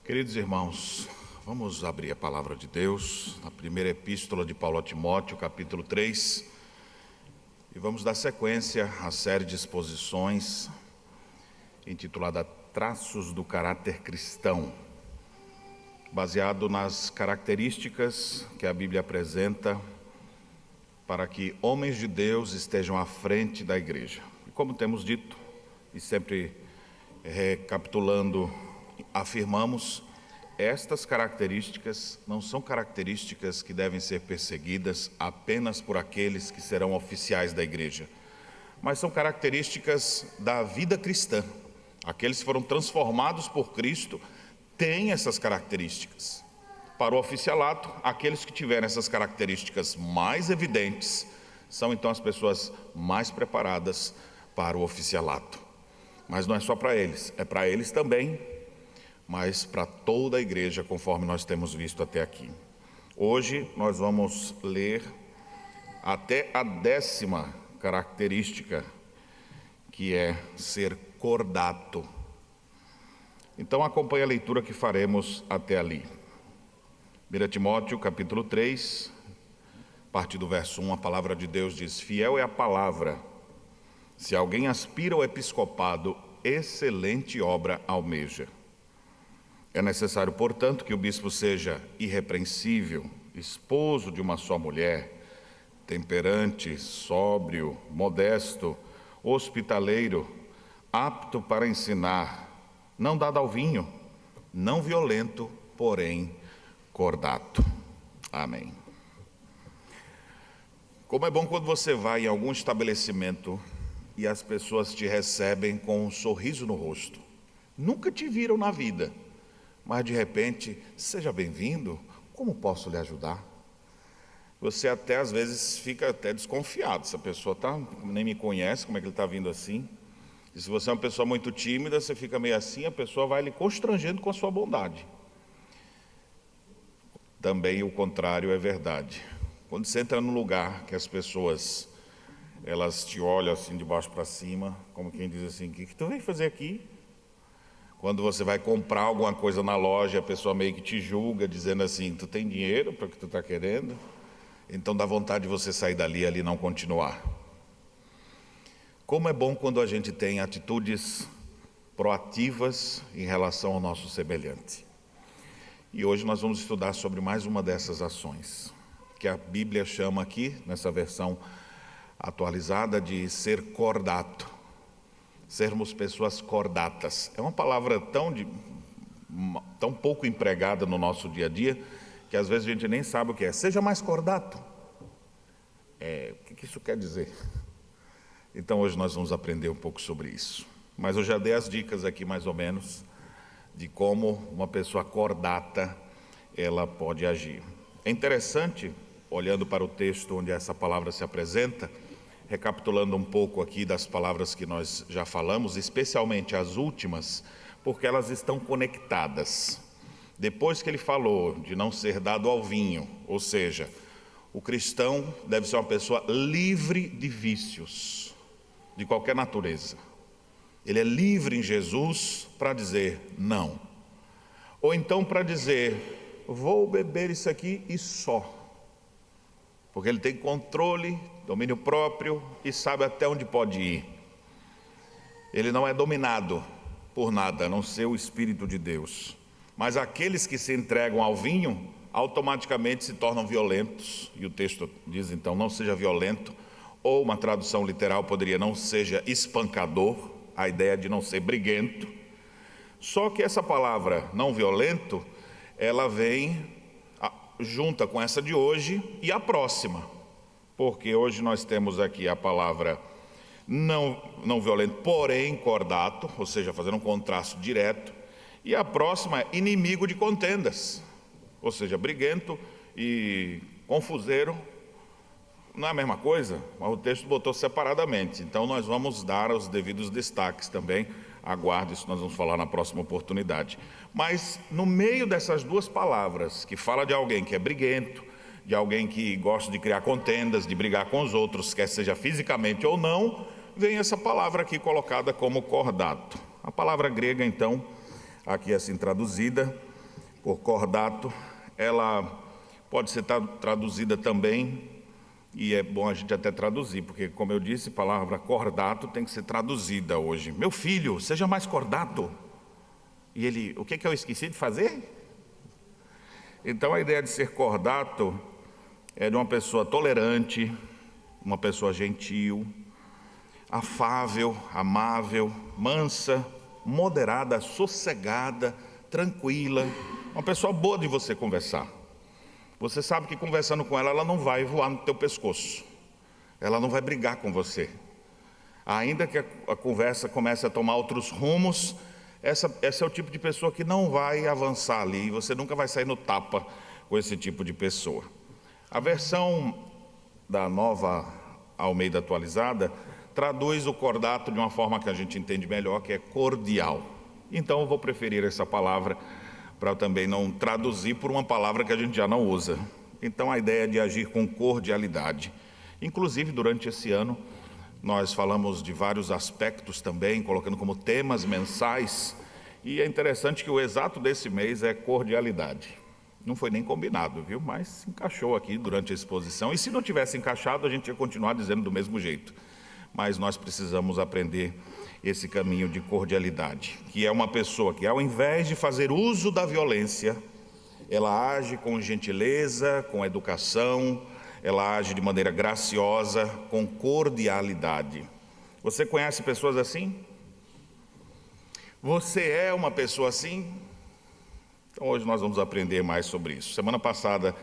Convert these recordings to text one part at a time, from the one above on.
Queridos irmãos, vamos abrir a palavra de Deus na primeira epístola de Paulo a Timóteo, capítulo 3, e vamos dar sequência à série de exposições intitulada Traços do Caráter Cristão, baseado nas características que a Bíblia apresenta para que homens de Deus estejam à frente da igreja. E como temos dito, e sempre recapitulando, afirmamos, estas características não são características que devem ser perseguidas apenas por aqueles que serão oficiais da igreja, mas são características da vida cristã. Aqueles que foram transformados por Cristo têm essas características. Para o oficialato, aqueles que tiverem essas características mais evidentes são então as pessoas mais preparadas para o oficialato. Mas não é só para eles, é para eles também, mas para toda a igreja, conforme nós temos visto até aqui. Hoje nós vamos ler até a 10ª característica, que é ser cordato. Então acompanhe a leitura que faremos até ali. 1 Timóteo, capítulo 3, a partir do verso 1, a palavra de Deus diz: fiel é a palavra. Se alguém aspira ao episcopado, excelente obra almeja. É necessário, portanto, que o bispo seja irrepreensível, esposo de uma só mulher, temperante, sóbrio, modesto, hospitaleiro, apto para ensinar, não dado ao vinho, não violento, porém cordato. Amém. Como é bom quando você vai em algum estabelecimento e as pessoas te recebem com um sorriso no rosto. Nunca te viram na vida, mas de repente, seja bem-vindo, como posso lhe ajudar? Você até às vezes fica até desconfiado, essa pessoa nem me conhece, como é que ele está vindo assim? E se você é uma pessoa muito tímida, você fica meio assim, a pessoa vai lhe constrangendo com a sua bondade. Também o contrário é verdade. Quando você entra num lugar que as pessoas, elas te olham assim de baixo para cima, como quem diz assim: o que tu vem fazer aqui? Quando você vai comprar alguma coisa na loja, a pessoa meio que te julga, dizendo assim: tu tem dinheiro para o que tu está querendo? Então dá vontade de você sair dali e ali não continuar. Como é bom quando a gente tem atitudes proativas em relação ao nosso semelhante. E hoje nós vamos estudar sobre mais uma dessas ações, que a Bíblia chama aqui, nessa versão atualizada, de ser cordato. Sermos pessoas cordatas. É uma palavra tão pouco empregada no nosso dia a dia, que às vezes a gente nem sabe o que é. Seja mais cordato. O que isso quer dizer? Então hoje nós vamos aprender um pouco sobre isso. Mas eu já dei as dicas aqui mais ou menos de como uma pessoa cordata ela pode agir. É interessante, olhando para o texto onde essa palavra se apresenta, recapitulando um pouco aqui das palavras que nós já falamos, especialmente as últimas, porque elas estão conectadas. Depois que ele falou de não ser dado ao vinho, ou seja, o cristão deve ser uma pessoa livre de vícios, de qualquer natureza. Ele é livre em Jesus para dizer não. Ou então para dizer: vou beber isso aqui e só. Porque ele tem controle, domínio próprio e sabe até onde pode ir. Ele não é dominado por nada, a não ser o Espírito de Deus. Mas aqueles que se entregam ao vinho, automaticamente se tornam violentos. E o texto diz então: não seja violento. Ou uma tradução literal poderia: não seja espancador, a ideia de não ser briguento. Só que essa palavra não violento, ela vem junta com essa de hoje e a próxima, porque hoje nós temos aqui a palavra não violento, porém cordato, ou seja, fazendo um contraste direto, e a próxima é inimigo de contendas, ou seja, briguento e confuseiro. Não é a mesma coisa, mas o texto botou separadamente, então nós vamos dar os devidos destaques também. Aguarde, isso nós vamos falar na próxima oportunidade. Mas no meio dessas duas palavras, que fala de alguém que é briguento, de alguém que gosta de criar contendas, de brigar com os outros, quer seja fisicamente ou não, vem essa palavra aqui colocada como cordato. A palavra grega, então, aqui assim traduzida, por cordato, ela pode ser traduzida também, e é bom a gente até traduzir, porque, como eu disse, a palavra cordato tem que ser traduzida hoje. Meu filho, seja mais cordato. E ele, o que eu esqueci de fazer? Então, a ideia de ser cordato é de uma pessoa tolerante, uma pessoa gentil, afável, amável, mansa, moderada, sossegada, tranquila, uma pessoa boa de você conversar. Você sabe que conversando com ela, ela não vai voar no teu pescoço, ela não vai brigar com você. Ainda que a conversa comece a tomar outros rumos, essa é o tipo de pessoa que não vai avançar ali, e você nunca vai sair no tapa com esse tipo de pessoa. A versão da Nova Almeida Atualizada traduz o cordato de uma forma que a gente entende melhor, que é cordial. Então eu vou preferir essa palavra para também não traduzir por uma palavra que a gente já não usa. Então a ideia é de agir com cordialidade. Inclusive, durante esse ano, nós falamos de vários aspectos também, colocando como temas mensais, e é interessante que o exato desse mês é cordialidade. Não foi nem combinado, viu? Mas se encaixou aqui durante a exposição, e se não tivesse encaixado, a gente ia continuar dizendo do mesmo jeito. Mas nós precisamos aprender esse caminho de cordialidade, que é uma pessoa que, ao invés de fazer uso da violência, ela age com gentileza, com educação, ela age de maneira graciosa, com cordialidade. Você conhece pessoas assim? Você é uma pessoa assim? Então hoje nós vamos aprender mais sobre isso. Semana passada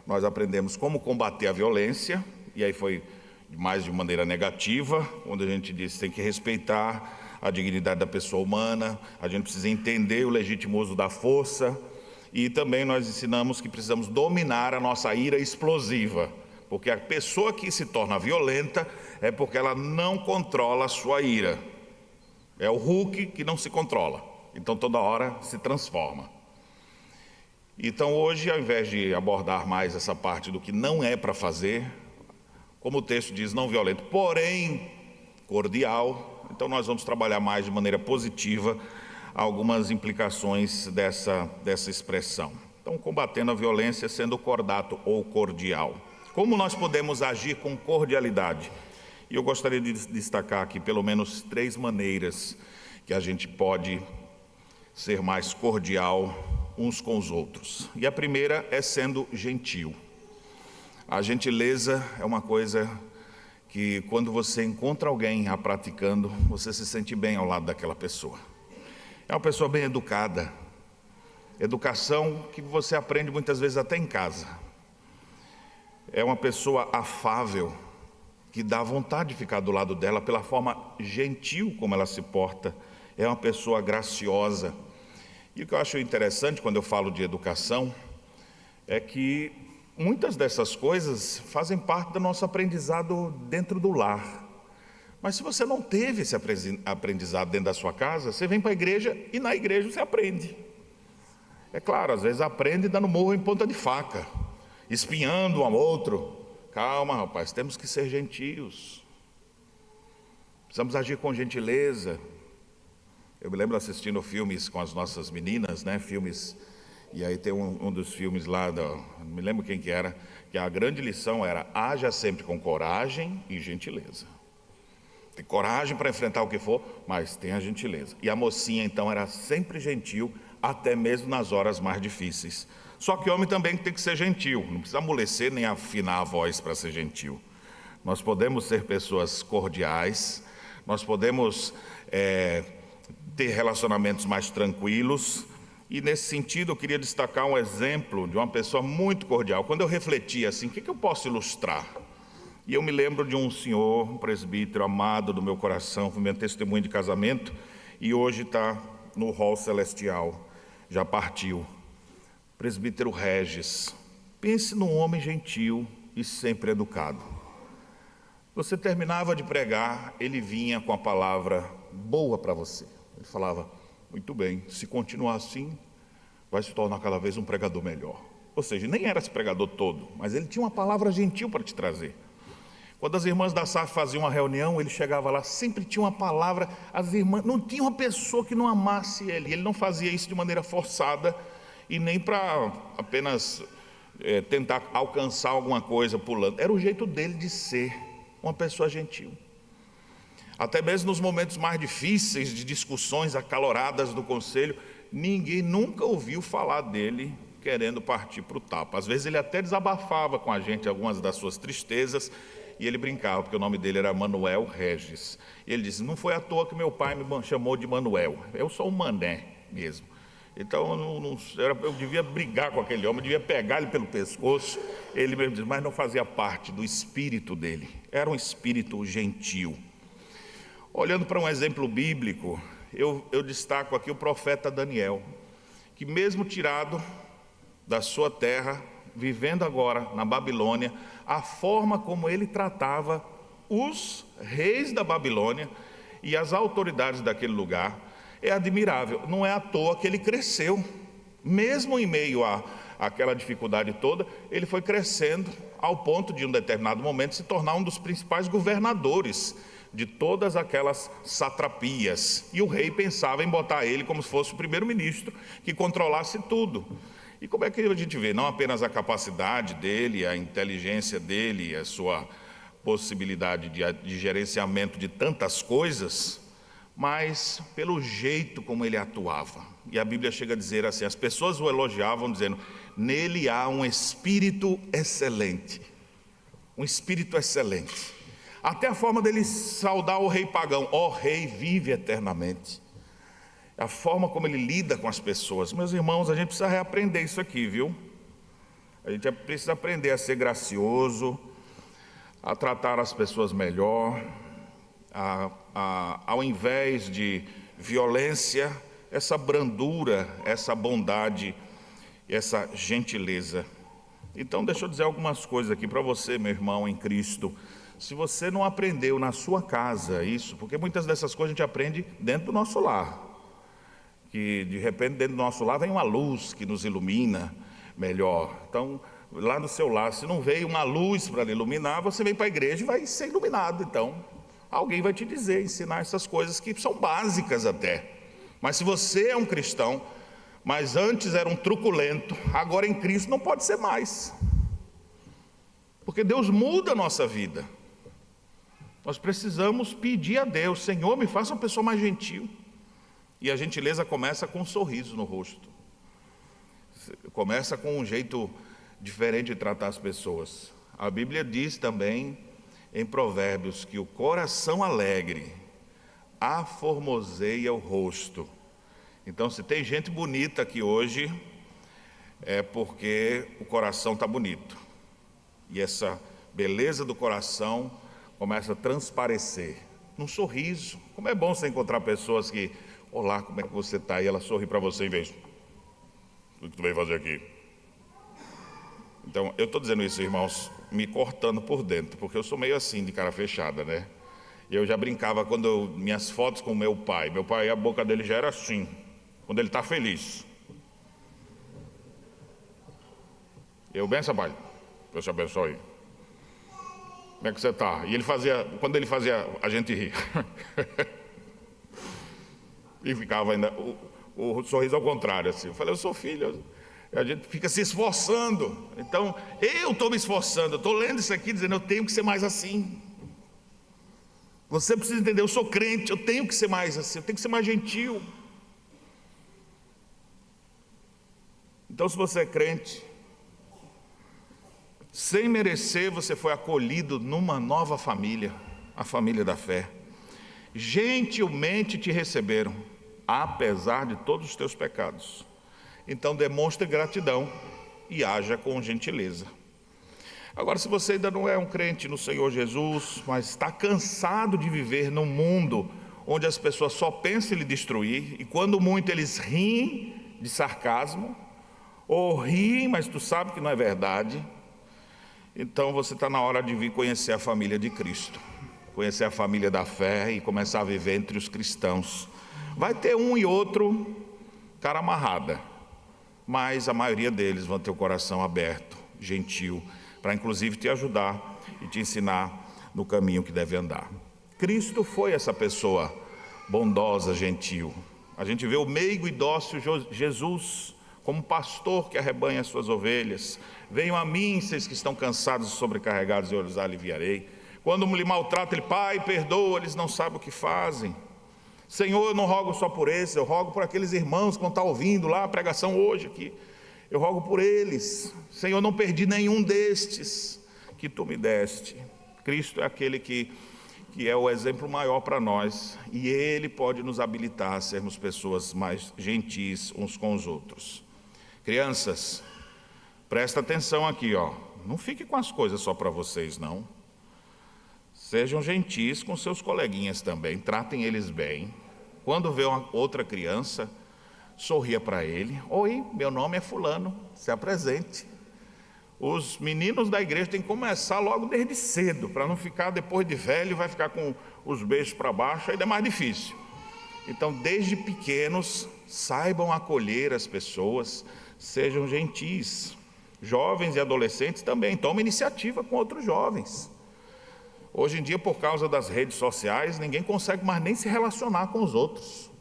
nós aprendemos como combater a violência, e aí foi mais de maneira negativa, onde a gente disse que tem que respeitar a dignidade da pessoa humana, a gente precisa entender o legítimo uso da força, e também nós ensinamos que precisamos dominar a nossa ira explosiva, porque a pessoa que se torna violenta é porque ela não controla a sua ira. É o Hulk que não se controla, então toda hora se transforma. Então hoje, ao invés de abordar mais essa parte do que não é para fazer, como o texto diz, não violento, porém cordial, então nós vamos trabalhar mais de maneira positiva algumas implicações dessa expressão. Então, combatendo a violência sendo cordato ou cordial. Como nós podemos agir com cordialidade? E eu gostaria de destacar aqui pelo menos 3 maneiras que a gente pode ser mais cordial uns com os outros. E a primeira é sendo gentil. A gentileza é uma coisa que, quando você encontra alguém a praticando, você se sente bem ao lado daquela pessoa. É uma pessoa bem educada, educação que você aprende muitas vezes até em casa. É uma pessoa afável, que dá vontade de ficar do lado dela pela forma gentil como ela se porta. É uma pessoa graciosa. E o que eu acho interessante quando eu falo de educação é que muitas dessas coisas fazem parte do nosso aprendizado dentro do lar. Mas se você não teve esse aprendizado dentro da sua casa, você vem para a igreja e na igreja você aprende. É claro, às vezes aprende dando murro em ponta de faca, espinhando um ao outro. Calma, rapaz, temos que ser gentios. Precisamos agir com gentileza. Eu me lembro assistindo filmes com as nossas meninas, né? Filmes. E aí tem um dos filmes lá, não me lembro quem que era, que a grande lição era: haja sempre com coragem e gentileza. Tem coragem para enfrentar o que for, mas tenha gentileza. E a mocinha então era sempre gentil, até mesmo nas horas mais difíceis. Só que o homem também tem que ser gentil, não precisa amolecer nem afinar a voz para ser gentil. Nós podemos ser pessoas cordiais, nós podemos ter relacionamentos mais tranquilos. E nesse sentido eu queria destacar um exemplo de uma pessoa muito cordial. Quando eu refleti assim, o que eu posso ilustrar? E eu me lembro de um senhor, um presbítero amado do meu coração, foi meu testemunho de casamento, e hoje está no hall celestial, já partiu. Presbítero Regis. Pense num homem gentil e sempre educado. Você terminava de pregar, ele vinha com a palavra boa para você. Ele falava: muito bem, se continuar assim, vai se tornar cada vez um pregador melhor. Ou seja, nem era esse pregador todo, mas ele tinha uma palavra gentil para te trazer. Quando as irmãs da SAF faziam uma reunião, ele chegava lá, sempre tinha uma palavra. As irmãs, não tinha uma pessoa que não amasse ele. Ele não fazia isso de maneira forçada. e nem para apenas tentar alcançar alguma coisa pulando. Era o jeito dele de ser, uma pessoa gentil. Até mesmo nos momentos mais difíceis, de discussões acaloradas do conselho, ninguém nunca ouviu falar dele querendo partir para o tapa. Às vezes ele até desabafava com a gente algumas das suas tristezas, e ele brincava, porque o nome dele era Manuel Regis. E ele disse: não foi à toa que meu pai me chamou de Manuel, eu sou um mané mesmo. Então eu devia brigar com aquele homem, eu devia pegar ele pelo pescoço. Ele mesmo disse, mas não fazia parte do espírito dele, era um espírito gentil. Olhando para um exemplo bíblico, eu destaco aqui o profeta Daniel, que mesmo tirado da sua terra, vivendo agora na Babilônia, a forma como ele tratava os reis da Babilônia e as autoridades daquele lugar é admirável. Não é à toa que ele cresceu, mesmo em meio àquela dificuldade toda, ele foi crescendo ao ponto de, em um determinado momento, se tornar um dos principais governadores de todas aquelas satrapias. E o rei pensava em botar ele como se fosse o primeiro-ministro que controlasse tudo. E como é que a gente vê? Não apenas a capacidade dele, a inteligência dele, a sua possibilidade de gerenciamento de tantas coisas, mas pelo jeito como ele atuava. E a Bíblia chega a dizer assim, as pessoas o elogiavam dizendo, nele há um espírito excelente. Um espírito excelente. Até a forma dele saudar o rei pagão, ó rei, vive eternamente. A forma como ele lida com as pessoas. Meus irmãos, a gente precisa reaprender isso aqui, viu? A gente precisa aprender a ser gracioso, a tratar as pessoas melhor, ao invés de violência, essa brandura, essa bondade, essa gentileza. Então deixa eu dizer algumas coisas aqui para você, meu irmão em Cristo. Se você não aprendeu na sua casa isso, porque muitas dessas coisas a gente aprende dentro do nosso lar, que de repente dentro do nosso lar vem uma luz que nos ilumina melhor. Então lá no seu lar, se não veio uma luz para iluminar, você vem para a igreja e vai ser iluminado. Então alguém vai te dizer, ensinar essas coisas que são básicas até. Mas se você é um cristão, mas antes era um truculento, agora em Cristo não pode ser mais, porque Deus muda a nossa vida. Nós precisamos pedir a Deus, Senhor, me faça uma pessoa mais gentil. E a gentileza começa com um sorriso no rosto. Começa com um jeito diferente de tratar as pessoas. A Bíblia diz também em Provérbios que o coração alegre aformoseia o rosto. Então, se tem gente bonita aqui hoje, é porque o coração está bonito. E essa beleza do coração começa a transparecer num sorriso. Como é bom você encontrar pessoas que, olá, como é que você está? E ela sorri para você em vez de, o que tu veio fazer aqui? Então, eu estou dizendo isso, irmãos, me cortando por dentro, porque eu sou meio assim, de cara fechada, né? Eu já brincava minhas fotos com meu pai, a boca dele já era assim, quando ele está feliz. Eu, benção, pai, Deus te abençoe. Como é que você está? E quando ele fazia, a gente rir. E ficava ainda, o sorriso ao contrário, assim. Eu falei, eu sou filho, a gente fica se esforçando. Então, eu estou me esforçando, eu estou lendo isso aqui, dizendo, eu tenho que ser mais assim. Você precisa entender, eu sou crente, eu tenho que ser mais assim, eu tenho que ser mais gentil. Então, se você é crente, sem merecer, você foi acolhido numa nova família, a família da fé. Gentilmente te receberam, apesar de todos os teus pecados. Então demonstre gratidão e haja com gentileza. Agora, se você ainda não é um crente no Senhor Jesus, mas está cansado de viver num mundo onde as pessoas só pensam em lhe destruir, e quando muito eles riem de sarcasmo, ou riem, mas tu sabe que não é verdade, então você está na hora de vir conhecer a família de Cristo, conhecer a família da fé e começar a viver entre os cristãos. Vai ter um e outro cara amarrada, mas a maioria deles vão ter o coração aberto, gentil, para inclusive te ajudar e te ensinar no caminho que deve andar. Cristo foi essa pessoa bondosa, gentil. A gente vê o meigo e dócil Jesus como pastor que arrebanha as suas ovelhas. Venham a mim, vocês que estão cansados e sobrecarregados, e eu os aliviarei. Quando lhe maltrata, ele, Pai, perdoa, eles não sabem o que fazem. Senhor, eu não rogo só por esses, eu rogo por aqueles irmãos que vão estar ouvindo lá a pregação hoje aqui. Eu rogo por eles. Senhor, não perdi nenhum destes que tu me deste. Cristo é aquele que é o exemplo maior para nós, e Ele pode nos habilitar a sermos pessoas mais gentis uns com os outros. Crianças, presta atenção aqui, ó. Não fique com as coisas só para vocês, não. Sejam gentis com seus coleguinhas também, tratem eles bem. Quando vê uma outra criança, sorria para ele. Oi, meu nome é fulano, se apresente. Os meninos da igreja têm que começar logo desde cedo, para não ficar depois de velho, vai ficar com os beijos para baixo, ainda é mais difícil. Então, desde pequenos, saibam acolher as pessoas, sejam gentis. Jovens e adolescentes também, tomem iniciativa com outros jovens. Hoje em dia, por causa das redes sociais, ninguém consegue mais nem se relacionar com os outros.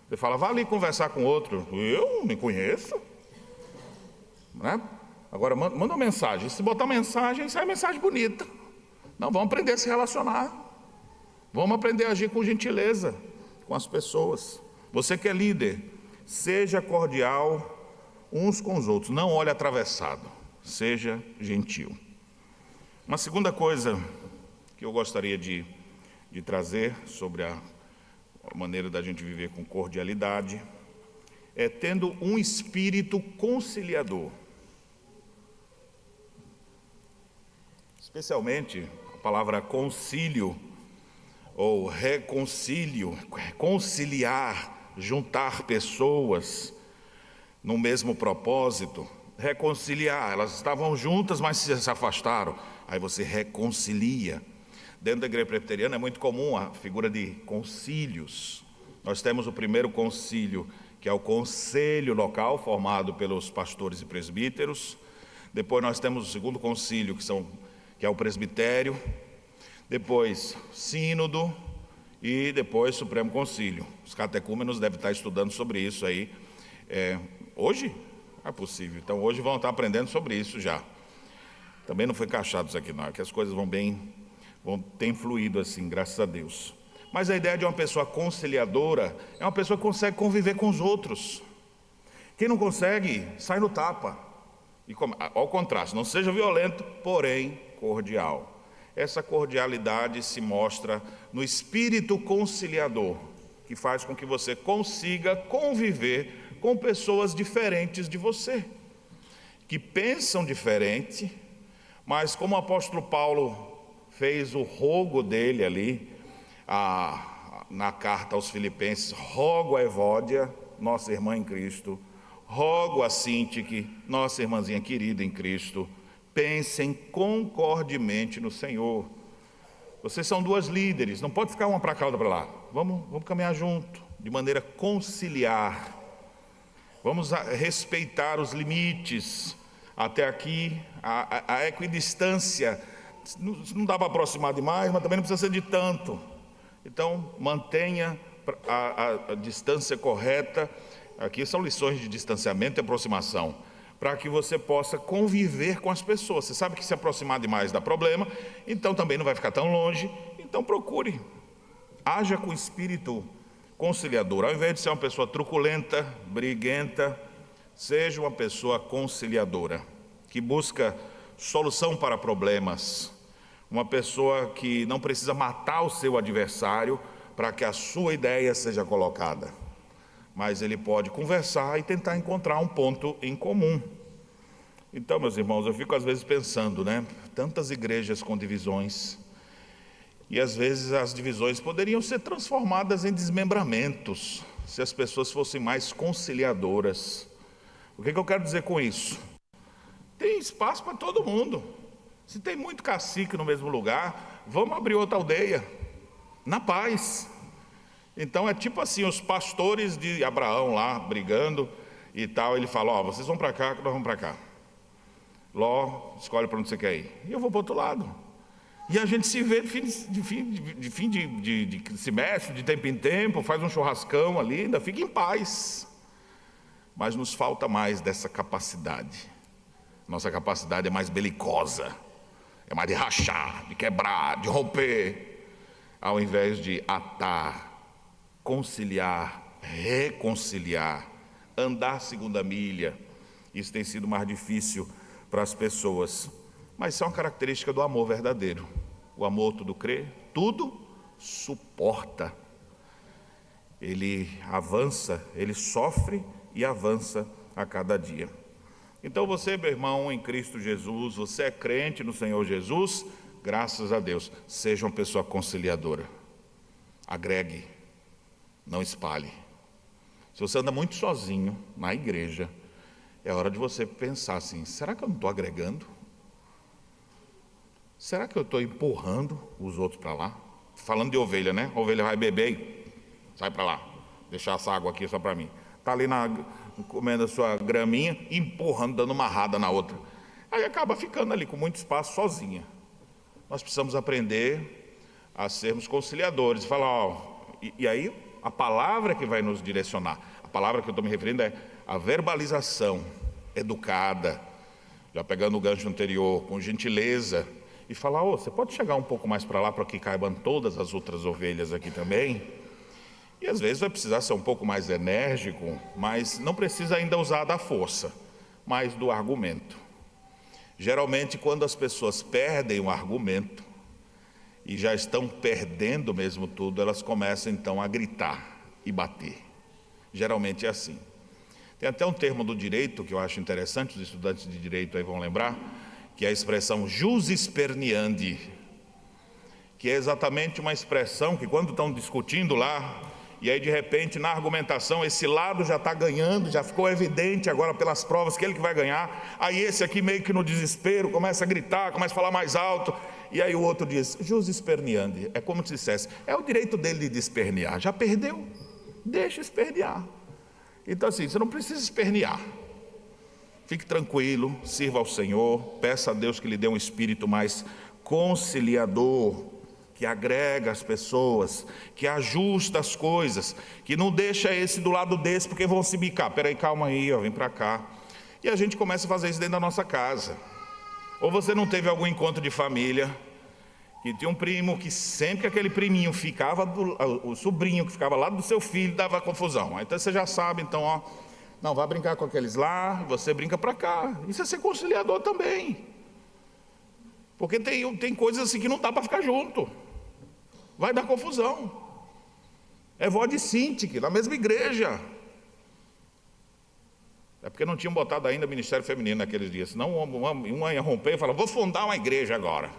Você fala, vá ali conversar com outro. Eu me conheço, né? Agora, manda uma mensagem. Se botar mensagem, sai mensagem bonita. Não, vamos aprender a se relacionar. Vamos aprender a agir com gentileza com as pessoas. Você que é líder, seja cordial uns com os outros. Não olhe atravessado. Seja gentil. Uma segunda coisa que eu gostaria de trazer sobre a maneira da gente viver com cordialidade é tendo um espírito conciliador. Especialmente a palavra concílio ou reconcílio, conciliar, juntar pessoas no mesmo propósito, reconciliar. Elas estavam juntas, mas se afastaram. Aí você reconcilia. Dentro da igreja presbiteriana é muito comum a figura de concílios. Nós temos o primeiro concílio, que é o conselho local, formado pelos pastores e presbíteros. Depois nós temos o segundo concílio, que é o presbitério, depois sínodo e depois supremo concílio. Os catecúmenos devem estar estudando sobre isso aí. Hoje? É possível. Então hoje vão estar aprendendo sobre isso já. Também não foi encaixado isso aqui não, é que as coisas vão ter fluído assim, graças a Deus. Mas a ideia de uma pessoa conciliadora é uma pessoa que consegue conviver com os outros. Quem não consegue, sai no tapa. E ao contraste, não seja violento, porém cordial. Essa cordialidade se mostra no espírito conciliador, que faz com que você consiga conviver com pessoas diferentes de você, que pensam diferente, mas como o apóstolo Paulo fez o rogo dele ali, na carta aos Filipenses, rogo a Evódia, nossa irmã em Cristo, rogo a Sintique, nossa irmãzinha querida em Cristo, pensem concordemente no Senhor. Vocês são duas líderes, não pode ficar uma para cá, outra para lá. Vamos caminhar junto, de maneira conciliar. Vamos respeitar os limites. Até aqui, a equidistância, não dá para aproximar demais, mas também não precisa ser de tanto. Então, mantenha a distância correta. Aqui são lições de distanciamento e aproximação, para que você possa conviver com as pessoas. Você sabe que se aproximar demais dá problema, então também não vai ficar tão longe. Então procure, haja com espírito conciliador. Ao invés de ser uma pessoa truculenta, briguenta, seja uma pessoa conciliadora, que busca solução para problemas. Uma pessoa que não precisa matar o seu adversário para que a sua ideia seja colocada, mas ele pode conversar e tentar encontrar um ponto em comum. Então, meus irmãos, eu fico às vezes pensando, né? Tantas igrejas com divisões, e às vezes as divisões poderiam ser transformadas em desmembramentos, se as pessoas fossem mais conciliadoras. O que eu quero dizer com isso? Tem espaço para todo mundo. Se tem muito cacique no mesmo lugar, vamos abrir outra aldeia, na paz. Então é tipo assim, os pastores de Abraão lá, brigando e tal, ele fala, vocês vão para cá, que nós vamos para cá. Ló, escolhe para onde você quer ir. E eu vou para o outro lado. E a gente se vê de fim de semestre, de tempo em tempo, faz um churrascão ali, ainda fica em paz. mas nos falta mais dessa capacidade. Nossa capacidade é mais belicosa, é mais de rachar, de quebrar, de romper, ao invés de atar, conciliar, reconciliar, andar segunda milha. Isso tem sido mais difícil para as pessoas, mas isso é uma característica do amor verdadeiro. O amor tudo crê, tudo suporta. Ele avança, ele sofre e avança a cada dia. Então você, meu irmão, em Cristo Jesus, você é crente no Senhor Jesus, graças a Deus, seja uma pessoa conciliadora. Agregue, não espalhe. Se você anda muito sozinho na igreja, é hora de você pensar assim: será que eu não estou agregando? Será que eu estou empurrando os outros para lá? Falando de ovelha, né? A ovelha vai beber e sai para lá, deixar essa água aqui só para mim. Está ali comendo a sua graminha, empurrando, dando uma rada na outra. Aí acaba ficando ali com muito espaço sozinha. Nós precisamos aprender a sermos conciliadores. Falar, e aí a palavra que vai nos direcionar, a palavra que eu estou me referindo é a verbalização educada, já pegando o gancho anterior, com gentileza, e falar: você pode chegar um pouco mais para lá para que caibam todas as outras ovelhas aqui também? E às vezes vai precisar ser um pouco mais enérgico, mas não precisa ainda usar da força, mas do argumento. Geralmente, quando as pessoas perdem o argumento e já estão perdendo mesmo tudo, elas começam então a gritar e bater. Geralmente é assim. Tem até um termo do direito que eu acho interessante, os estudantes de direito aí vão lembrar, que é a expressão jus esperneandi, que é exatamente uma expressão que quando estão discutindo lá, e aí de repente na argumentação esse lado já está ganhando, já ficou evidente agora pelas provas que ele que vai ganhar, aí esse aqui meio que no desespero começa a gritar, começa a falar mais alto, e aí o outro diz jus esperneandi, é como se dissesse, é o direito dele de espernear, já perdeu, deixa espernear. Então assim, você não precisa espernear, fique tranquilo, sirva ao Senhor, peça a Deus que lhe dê um espírito mais conciliador, que agrega as pessoas, que ajusta as coisas, que não deixa esse do lado desse, porque vão se bicar. Peraí, calma aí, vem para cá. E a gente começa a fazer isso dentro da nossa casa. Ou você não teve algum encontro de família, que tinha um primo que sempre que aquele priminho ficava, o sobrinho que ficava lá do seu filho, dava confusão. Então você já sabe, então, não, vai brincar com aqueles lá, você brinca para cá. Isso é ser conciliador também. Porque tem coisas assim que não dá para ficar junto. Vai dar confusão. É vó de Sintique, na mesma igreja. É porque não tinham botado ainda Ministério Feminino naqueles dias. Senão uma ia romper e falar: vou fundar uma igreja agora.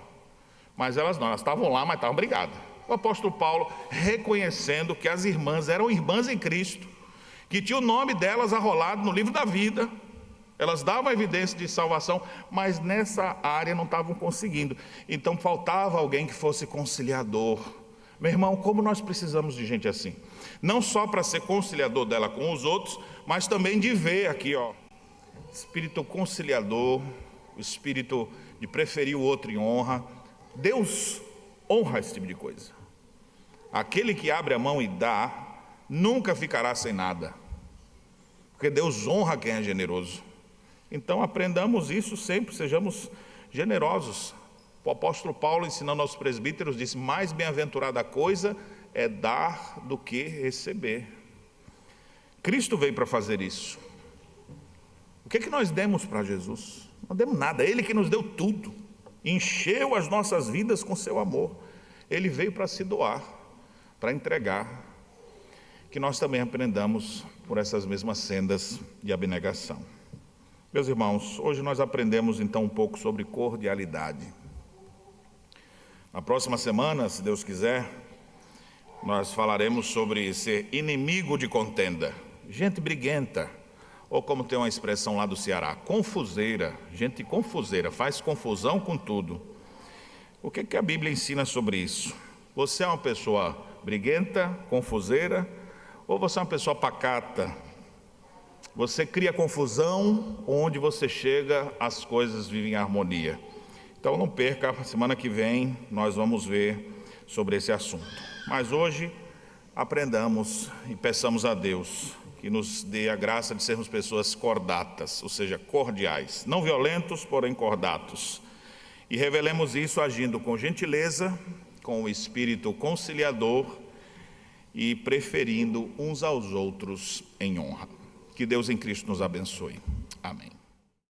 Mas elas não, elas estavam lá, mas estavam brigadas. O apóstolo Paulo reconhecendo que as irmãs eram irmãs em Cristo, que tinha o nome delas arrolado no livro da vida. Elas davam evidência de salvação, mas nessa área não estavam conseguindo. Então faltava alguém que fosse conciliador. Meu irmão, como nós precisamos de gente assim, não só para ser conciliador dela com os outros, mas também de ver aqui, espírito conciliador, o espírito de preferir o outro em honra. Deus honra esse tipo de coisa. Aquele que abre a mão e dá, nunca ficará sem nada, porque Deus honra quem é generoso. Então aprendamos isso sempre, sejamos generosos. O apóstolo Paulo, ensinando aos presbíteros, disse: mais bem-aventurada coisa é dar do que receber. Cristo veio para fazer isso. O que nós demos para Jesus? Não demos nada, Ele que nos deu tudo, encheu as nossas vidas com seu amor. Ele veio para se doar, para entregar. Que nós também aprendamos por essas mesmas sendas de abnegação. Meus irmãos, hoje nós aprendemos então um pouco sobre cordialidade. Na próxima semana, se Deus quiser, nós falaremos sobre ser inimigo de contenda, gente briguenta, ou como tem uma expressão lá do Ceará, confuseira, gente confuseira, faz confusão com tudo. O que a Bíblia ensina sobre isso? Você é uma pessoa briguenta, confuseira, ou você é uma pessoa pacata? Você cria confusão, onde você chega, as coisas vivem em harmonia. Então não perca, semana que vem nós vamos ver sobre esse assunto. Mas hoje aprendamos e peçamos a Deus que nos dê a graça de sermos pessoas cordatas, ou seja, cordiais, não violentos, porém cordatos. E revelemos isso agindo com gentileza, com o espírito conciliador e preferindo uns aos outros em honra. Que Deus em Cristo nos abençoe. Amém.